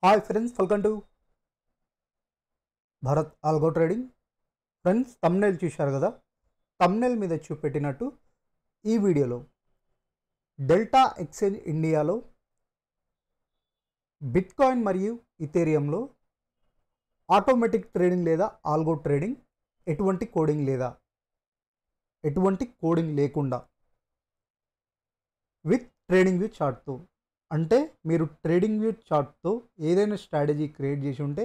Hi friends, welcome to Bharat algo trading. Friends, thumbnail చూశారు కదా. Thumbnail మీద చూపెట్టినట్టు ఈ వీడియోలో డెల్టా ఎక్స్చేంజ్ ఇండియాలో బిట్కాయిన్ మరియు ఇథేరియంలో ఆటోమేటిక్ ట్రేడింగ్ లేదా ఆల్గో ట్రేడింగ్ ఎటువంటి కోడింగ్ లేకుండా విత్ ట్రేడింగ్ వ్యూ చార్ట్తో, అంటే మీరు ట్రేడింగ్ వ్యూ చార్ట్తో ఏదైనా స్ట్రాటజీ క్రియేట్ చేసి ఉంటే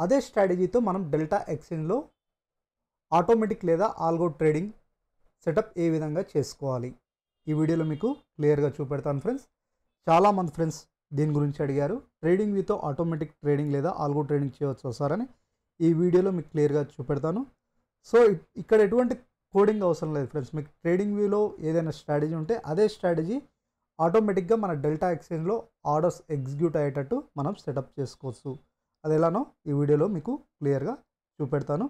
అదే స్ట్రాటజీతో మనం డెల్టా ఎక్స్చేంజ్లో ఆటోమేటిక్ లేదా ఆల్గో ట్రేడింగ్ సెటప్ ఏ విధంగా చేసుకోవాలి ఈ వీడియోలో మీకు క్లియర్గా చూపెడతాను ఫ్రెండ్స్. చాలామంది ఫ్రెండ్స్ దీని గురించి అడిగారు, ట్రేడింగ్ వ్యూతో ఆటోమేటిక్ ట్రేడింగ్ లేదా ఆల్గో ట్రేడింగ్ చేయవచ్చు సార్ అని. ఈ వీడియోలో మీకు క్లియర్గా చూపెడతాను. సో ఇక్కడ ఎటువంటి కోడింగ్ అవసరం లేదు ఫ్రెండ్స్. మీకు ట్రేడింగ్ వ్యూలో ఏదైనా స్ట్రాటజీ ఉంటే అదే స్ట్రాటజీ ఆటోమేటిక్గా మన డెల్టా ఎక్స్చేంజ్లో ఆర్డర్స్ ఎగ్జిక్యూట్ అయ్యేటట్టు మనం సెటప్ చేసుకోవచ్చు. అది ఎలానో ఈ వీడియోలో మీకు క్లియర్గా చూపెడతాను.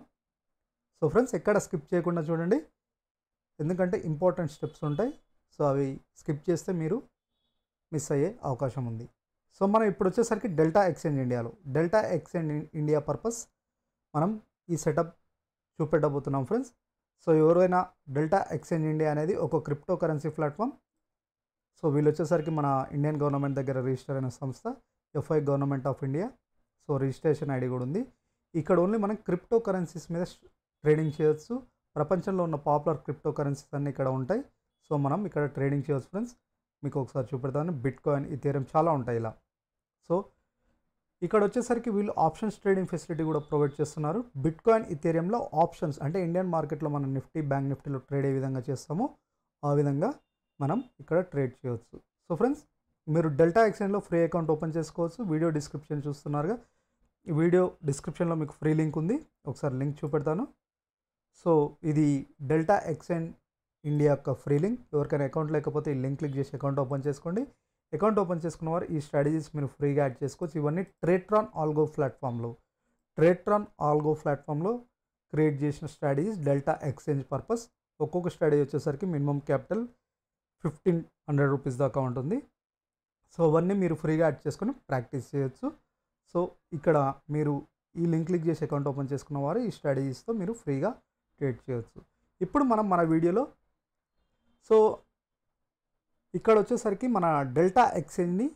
సో ఫ్రెండ్స్, ఎక్కడ స్కిప్ చేయకుండా చూడండి, ఎందుకంటే ఇంపార్టెంట్ స్టెప్స్ ఉంటాయి. సో అవి స్కిప్ చేస్తే మీరు మిస్ అయ్యే అవకాశం ఉంది. సో మనం ఇప్పుడు వచ్చేసరికి డెల్టా ఎక్స్చేంజ్ ఇండియా పర్పస్ మనం ఈ సెటప్ చూపెట్టబోతున్నాం ఫ్రెండ్స్. సో ఎవరైనా డెల్టా ఎక్స్చేంజ్ ఇండియా అనేది ఒక క్రిప్టో కరెన్సీ ప్లాట్ఫామ్. సో వీళ్ళు వచ్చేసరికి మన ఇండియన్ గవర్నమెంట్ దగ్గర రిజిస్టర్ అయిన సంస్థ, FI government of India. So registration ID కూడా ఉంది. ఇక్కడ ఓన్లీ మనం క్రిప్టో కరెన్సీస్ మీద ట్రేడింగ్ చేయొచ్చు. ప్రపంచంలో ఉన్న పాపులర్ క్రిప్టో కరెన్సీస్ అన్నీ ఇక్కడ ఉంటాయి. సో మనం ఇక్కడ ట్రేడింగ్ చేయొచ్చు ఫ్రెండ్స్. మీకు ఒకసారి చూపెడతాను. బిట్కాయిన్, ఇథేరియం చాలా ఉంటాయి ఇలా. సో ఇక్కడ వచ్చేసరికి వీళ్ళు ఆప్షన్స్ ట్రేడింగ్ ఫెసిలిటీ కూడా ప్రొవైడ్ చేస్తున్నారు. బిట్కాయిన్, ఇథేరియంలో ఆప్షన్స్ అంటే ఇండియన్ మార్కెట్లో మనం నిఫ్టీ, బ్యాంక్ నిఫ్టీలో ట్రేడ్ ఏ విధంగా చేస్తామో ఆ విధంగా మనం ఇక్కడ ట్రేడ్ చేయవచ్చు. సో ఫ్రెండ్స్, మీరు డెల్టా ఎక్స్చేంజ్లో ఫ్రీ అకౌంట్ ఓపెన్ చేసుకోవచ్చు. వీడియో డిస్క్రిప్షన్ చూస్తున్నారుగా, ఈ వీడియో డిస్క్రిప్షన్లో మీకు ఫ్రీ లింక్ ఉంది. ఒకసారి లింక్ చూపెడతాను. సో ఇది డెల్టా ఎక్స్చేంజ్ ఇండియా యొక్క ఫ్రీ లింక్. ఎవరికైనా అకౌంట్ లేకపోతే ఈ లింక్ క్లిక్ చేసి అకౌంట్ ఓపెన్ చేసుకోండి. అకౌంట్ ఓపెన్ చేసుకున్న వారు ఈ స్ట్రాటజీస్ మీరు ఫ్రీగా యాడ్ చేసుకోవచ్చు. ఇవన్నీ ట్రేట్రాన్ ఆల్గో ప్లాట్ఫామ్లో క్రియేట్ చేసిన స్ట్రాటజీస్ డెల్టా ఎక్స్చేంజ్ పర్పస్. ఒక్కొక్క స్ట్రాటజీ వచ్చేసరికి మినిమం క్యాపిటల్ 1500 రూపీస్ దాకా ఉంటుంది. సో అవన్నీ మీరు ఫ్రీగా యాడ్ చేసుకొని ప్రాక్టీస్ చేయొచ్చు. సో ఇక్కడ మీరు ఈ లింక్ క్లిక్ చేసి అకౌంట్ ఓపెన్ చేసుకున్న వారు ఈ స్ట్రాటజీస్తో మీరు ఫ్రీగా ట్రేడ్ చేయొచ్చు. ఇప్పుడు మనం మన వీడియోలో సో ఇక్కడ వచ్చేసరికి మన డెల్టా ఎక్స్చేంజ్ని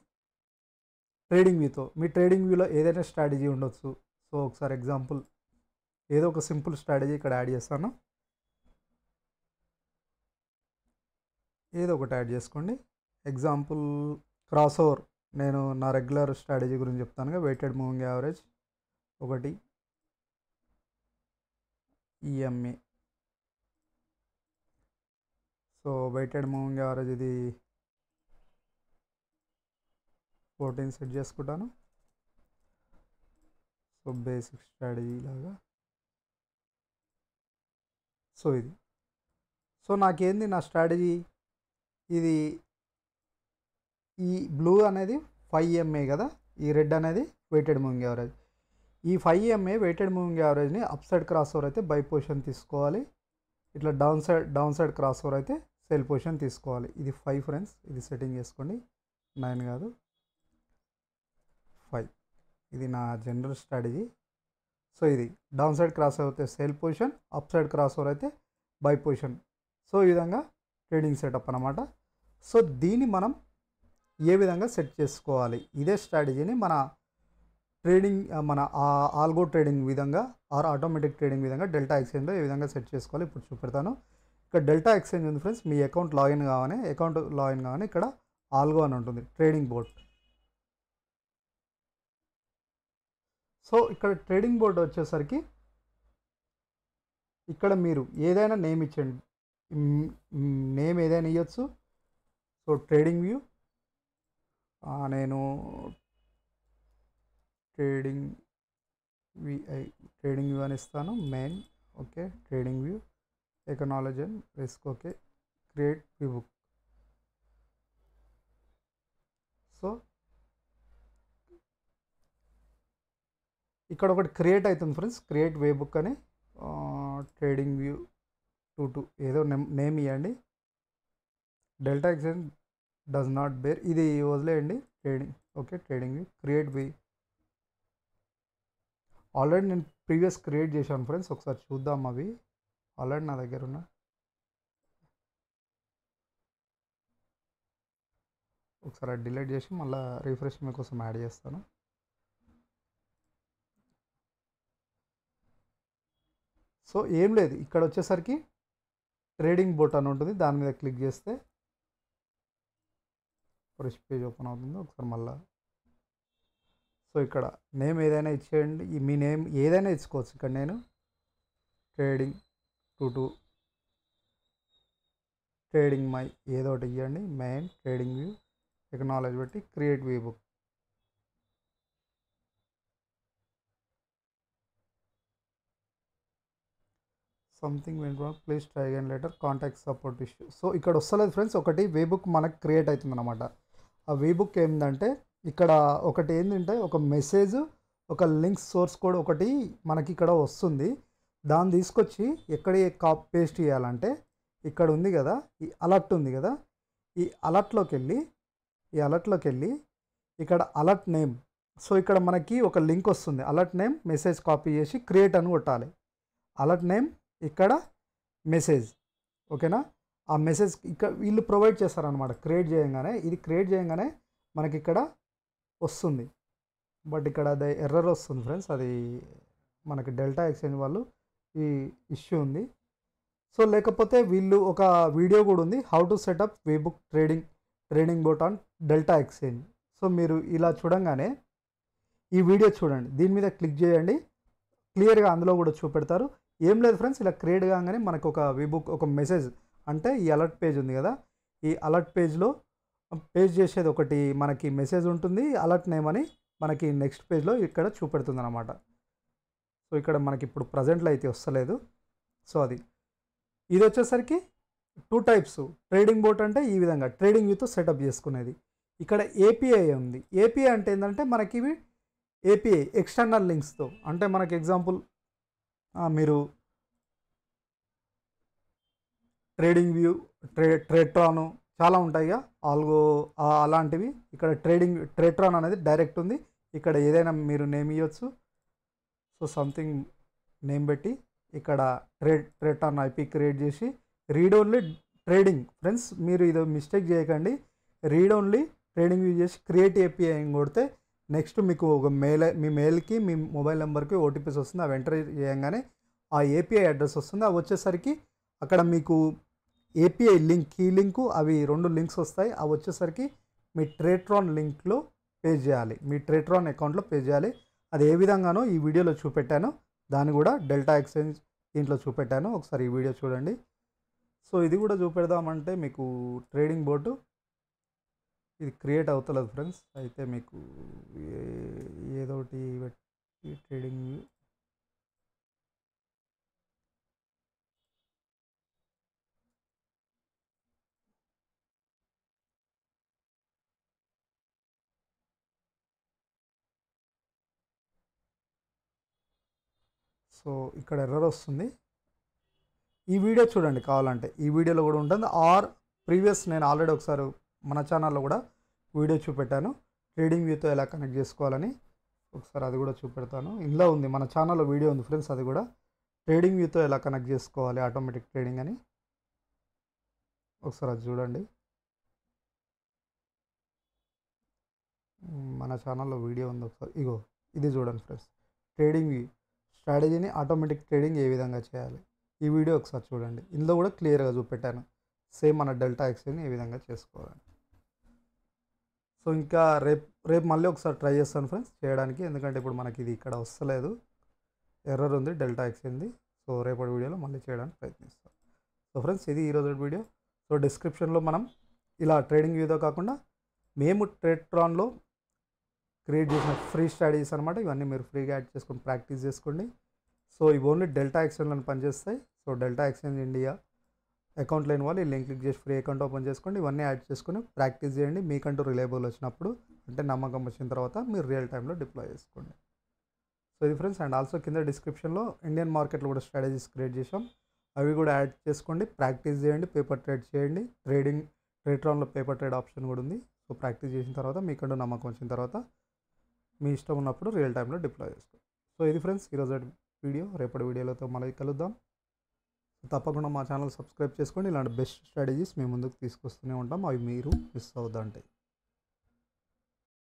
ట్రేడింగ్ వ్యూతో, మీ ట్రేడింగ్ వ్యూలో ఏదైనా స్ట్రాటజీ ఉండొచ్చు. సో ఒకసారి ఎగ్జాంపుల్ ఏదో ఒక సింపుల్ స్ట్రాటజీ ఇక్కడ యాడ్ చేస్తాను. ఏదో ఒకటి యాడ్ చేసుకోండి. ఎగ్జాంపుల్ క్రాస్ ఓవర్, నేను నా రెగ్యులర్ స్ట్రాటజీ గురించి చెప్తానుగా. వెయిటెడ్ మూవింగ్ యావరేజ్ ఒకటి, EMA. So weighted moving average ఇది 14 సెట్ చేసుకుంటాను. సో బేసిక్ స్ట్రాటజీ లాగా. సో ఇది సో నాకేంది నా స్ట్రాటజీ, ఇది ఈ బ్లూ అనేది 5MA కదా, ఈ రెడ్ అనేది వెయిటెడ్ మూవింగ్ యావరేజ్. ఈ 5MA వెయిటెడ్ మూవింగ్ యావరేజ్ని అప్ సైడ్ క్రాస్ ఓవర్ అయితే బై పొజిషన్ తీసుకోవాలి. ఇట్లా డౌన్ సైడ్ క్రాస్ ఓవర్ అయితే సెల్ పొజిషన్ తీసుకోవాలి. ఇది 5 ఫ్రెండ్స్, ఇది సెట్టింగ్ చేసుకోండి. 9 కాదు, 5. ఇది నా జనరల్ స్ట్రాటజీ. సో ఇది డౌన్ సైడ్ క్రాస్ ఓవర్ అయితే sale position, up side crossover అయితే బై పొజిషన్. సో ఈ విధంగా ట్రేడింగ్ సెటప్ అన్నమాట. సో దీన్ని మనం ఏ విధంగా సెట్ చేసుకోవాలి, ఇదే స్ట్రాటజీని మన ఆల్గో ట్రేడింగ్ విధంగా ఆర్ ఆటోమేటిక్ ట్రేడింగ్ విధంగా డెల్టా ఎక్స్చేంజ్లో ఏ విధంగా సెట్ చేసుకోవాలి ఇప్పుడు చూపెడతాను. ఇక్కడ డెల్టా ఎక్స్చేంజ్ ఉంది ఫ్రెండ్స్. మీ అకౌంట్ లాగిన్ కాగానే ఇక్కడ ఆల్గో అని ఉంటుంది, ట్రేడింగ్ బోర్డ్. సో ఇక్కడ ట్రేడింగ్ బోర్డ్ వచ్చేసరికి ఇక్కడ మీరు ఏదైనా నేమ్ ఇచ్చండి, నేమ్ ఏదైనా ఇవ్వచ్చు. సో ట్రేడింగ్ వ్యూ, నేను ట్రేడింగ్ వ్యూ అని ఇస్తాను. Main okay, trading view, acknowledge and risk okay, create view book. So ఇక్కడ ఒకటి క్రియేట్ అవుతుంది ఫ్రెండ్స్, క్రియేట్ వే బుక్ అని. ట్రేడింగ్ వ్యూ 22 ఏదో నేమ్ ఇవ్వండి. Delta exchange does not bear, ఇది వదిలేయండి. Trading, okay. Trading create we already నేను previous create చేశాను ఫ్రెండ్స్. ఒకసారి చూద్దాం. అవి ఆల్రెడీ నా దగ్గర ఉన్న, ఒకసారి డిలీట్ చేసి మళ్ళీ రిఫ్రెష్ మీకోసం యాడ్ చేస్తాను. సో ఏం లేదు, ఇక్కడ వచ్చేసరికి ట్రేడింగ్ బోట్ అని ఉంటుంది, దాని మీద క్లిక్ చేస్తే ఫ్రెష్ పేజ్ ఓపెన్ అవుతుంది. ఒకసారి మళ్ళీ సో ఇక్కడ నేమ్ ఏదైనా ఇచ్చేయండి, మీ నేమ్ ఏదైనా ఇచ్చుకోవచ్చు. ఇక్కడ నేను ట్రేడింగ్ ట్రేడింగ్ మై ఏదో ఒకటి ఇవ్వండి. మెయిన్ ట్రేడింగ్ వ్యూ టెక్నాలజీ బట్టి create we book. Something went wrong, please try again later, contact support issue. So ఇక్కడ వస్తలేదు ఫ్రెండ్స్. ఒకటి వే బుక్ మనకు క్రియేట్ అవుతుంది అనమాట. ఆ వే బుక్ ఏంటంటే ఇక్కడ ఒకటి ఏంటంటే ఒక మెసేజ్, ఒక లింక్ సోర్స్ కోడ్ ఒకటి మనకి ఇక్కడ వస్తుంది. దాన్ని తీసుకొచ్చి ఎక్కడ పేస్ట్ చేయాలంటే ఇక్కడ ఉంది కదా, ఈ అలర్ట్ ఉంది కదా, ఈ అలర్ట్లోకి వెళ్ళి ఇక్కడ అలర్ట్ నేమ్. సో ఇక్కడ మనకి ఒక లింక్ వస్తుంది. అలర్ట్ నేమ్ మెసేజ్ కాపీ చేసి క్రియేట్ అని కొట్టాలి. అలర్ట్ నేమ్ ఇక్కడ మెసేజ్, ఓకేనా. ఆ మెసేజ్ ఇక్కడ వీళ్ళు ప్రొవైడ్ చేస్తారనమాట. క్రియేట్ చేయగానే, ఇది క్రియేట్ చేయగానే మనకి ఇక్కడ వస్తుంది. బట్ ఇక్కడ అది ఎర్రర్ వస్తుంది ఫ్రెండ్స్. అది మనకి డెల్టా ఎక్స్చేంజ్ వాళ్ళు ఈ ఇష్యూ ఉంది. సో లేకపోతే వీళ్ళు ఒక వీడియో కూడా ఉంది, how to set up way book trading boat on delta exchange. So మీరు ఇలా చూడంగానే ఈ వీడియో చూడండి, దీని మీద క్లిక్ చేయండి, క్లియర్గా అందులో కూడా చూపెడతారు. ఏం లేదు ఫ్రెండ్స్, ఇలా క్రియేట్ కాగానే మనకు ఒక వే బుక్, ఒక మెసేజ్ అంటే ఈ అలర్ట్ పేజ్ ఉంది కదా, ఈ అలర్ట్ పేజ్లో పేజ్ చేసేది ఒకటి మనకి మెసేజ్ ఉంటుంది, అలర్ట్ నేమ్ అని మనకి నెక్స్ట్ పేజ్లో ఇక్కడ చూపెడుతుంది అనమాట. సో ఇక్కడ మనకి ఇప్పుడు ప్రజెంట్లో అయితే వస్తలేదు. సో ఇది వచ్చేసరికి 2 టైప్స్. ట్రేడింగ్ బోట్ అంటే ఈ విధంగా ట్రేడింగ్ వ్యూతో సెటప్ చేసుకునేది. ఇక్కడ ఏపీఐ ఉంది. ఏపీఐ అంటే ఏంటంటే మనకి ఇవి ఏపీఐ ఎక్స్టర్నల్ లింక్స్తో, అంటే మనకి ఎగ్జాంపుల్ మీరు ట్రేడింగ్ వ్యూ, ట్రేట్రాను చాలా ఉంటాయిగా, ఆల్గో అలాంటివి. ఇక్కడ ట్రేట్రాన్ అనేది డైరెక్ట్ ఉంది. ఇక్కడ ఏదైనా మీరు నేమ్ ఇవ్వచ్చు. సో సంథింగ్ నేమ్ పెట్టి ఇక్కడ ట్రేట్రాన్ ఐపీ క్రియేట్ చేసి రీడ్ ఓన్లీ ట్రేడింగ్. ఫ్రెండ్స్ మీరు ఇది మిస్టేక్ చేయకండి. రీడ్ ఓన్లీ ట్రేడింగ్ యూజ్ చేసి క్రియేట్ ఏపీఐ కొడితే నెక్స్ట్ మీకు ఒక మీ మెయిల్కి మీ మొబైల్ నెంబర్కి ఓటీపీస్ వస్తుంది. అవి ఎంటర్ చేయగానే ఆ ఏపీఐ అడ్రస్ వస్తుంది. అవి వచ్చేసరికి అక్కడ మీకు ఏపీఐ లింక్, కీ లింకు, అవి 2 లింక్స్ వస్తాయి. అవి వచ్చేసరికి మీ ట్రేట్రాన్ లింక్లో పే చేయాలి, మీ ట్రేట్రాన్ అకౌంట్లో పే చేయాలి. అది ఏ విధంగానో ఈ వీడియోలో చూపెట్టాను. దాన్ని కూడా డెల్టా ఎక్స్చేంజ్ దీంట్లో చూపెట్టాను. ఒకసారి ఈ వీడియో చూడండి. సో ఇది కూడా చూపెడదామంటే మీకు ట్రేడింగ్ బోర్డు ఇది క్రియేట్ అవుతలేదు ఫ్రెండ్స్. అయితే మీకు ఏదోటి ట్రేడింగ్ సో ఇక్కడ ఎర్రర్ వస్తుంది. ఈ వీడియో చూడండి కావాలంటే, ఈ వీడియోలో కూడా ఉంటుంది. ఆర్ ప్రీవియస్ నేను ఆల్రెడీ ఒకసారి మన ఛానల్లో కూడా వీడియో చూపెట్టాను, ట్రేడింగ్ వ్యూతో ఎలా కనెక్ట్ చేసుకోవాలని. ఒకసారి అది కూడా చూపెడతాను. ఇందులో ఉంది, మన ఛానల్లో వీడియో ఉంది ఫ్రెండ్స్. అది కూడా ట్రేడింగ్ వ్యూతో ఎలా కనెక్ట్ చేసుకోవాలి ఆటోమేటిక్ ట్రేడింగ్ అని. ఒకసారి అది చూడండి. మన ఛానల్లో వీడియో ఉంది. ఒకసారి ఇగో ఇది చూడండి ఫ్రెండ్స్, ట్రేడింగ్ వ్యూ స్ట్రాటజీని ఆటోమేటిక్ ట్రేడింగ్ ఏ విధంగా చేయాలి. ఈ వీడియో ఒకసారి చూడండి. ఇందులో కూడా క్లియర్గా చూపెట్టాను సేమ్ మన డెల్టా ఎక్స్చేంజ్ ఏ విధంగా చేసుకోవాలని. సో ఇంకా రేపు మళ్ళీ ఒకసారి ట్రై చేస్తాను ఫ్రెండ్స్ చేయడానికి, ఎందుకంటే ఇప్పుడు మనకి ఇది ఇక్కడ వస్తలేదు, ఎర్రర్ ఉంది డెల్టా ఎక్స్చేంజ్ది. సో రేపటి వీడియోలో మళ్ళీ చేయడానికి ప్రయత్నిస్తాను. సో ఫ్రెండ్స్ ఇది ఈరోజు వీడియో. సో డిస్క్రిప్షన్లో మనం ఇలా ట్రేడింగ్ వ్యూతో కాకుండా మేము ట్రేట్రాన్లో క్రియేట్ చేసిన ఫ్రీ స్ట్రాటజీస్ అనమాట. ఇవన్నీ మీరు ఫ్రీగా యాడ్ చేసుకొని ప్రాక్టీస్ చేసుకోండి. సో ఇవి ఓన్లీ డెల్టా ఎక్స్చేంజ్లో పనిచేస్తాయి. So delta exchange India account లేని వాళ్ళు ఈ లింక్ క్లిక్ చేసి ఫ్రీ అకౌంట్ ఓపెన్ చేసుకోండి. ఇవన్నీ యాడ్ చేసుకొని ప్రాక్టీస్ చేయండి. మీకంటూ రిలయబుల్ వచ్చినప్పుడు, అంటే నమ్మకం వచ్చిన తర్వాత మీరు రియల్ టైంలో డిప్లాయ్ చేసుకోండి. సో ఇది ఫ్రెండ్స్. అండ్ ఆల్సో కింద డిస్క్రిప్షన్లో ఇండియన్ మార్కెట్లో కూడా స్ట్రాటజీస్ క్రియేట్ చేసాం, అవి కూడా యాడ్ చేసుకోండి, ప్రాక్టీస్ చేయండి, పేపర్ ట్రేడ్ చేయండి, ట్రేట్రాన్లో పేపర్ ట్రేడ్ ఆప్షన్ కూడా ఉంది. సో ప్రాక్టీస్ చేసిన తర్వాత మీకంటూ నమ్మకం వచ్చిన తర్వాత మీ ఇష్టం ఉన్నప్పుడు రియల్ టైంలో డిప్లాయ్ చేసుకోండి. సో ఇది ఫ్రెండ్స్ ఈరోజు వీడియో. రేపటి వీడియోలతో మళ్ళీ కలుద్దాం. తప్పకుండా మా ఛానల్ సబ్స్క్రైబ్ చేసుకోండి. ఇలాంటి బెస్ట్ స్ట్రాటజీస్ మేము ముందుకు తీసుకొస్తూనే ఉంటాం. అవి మీరు మిస్ అవుద్దంటే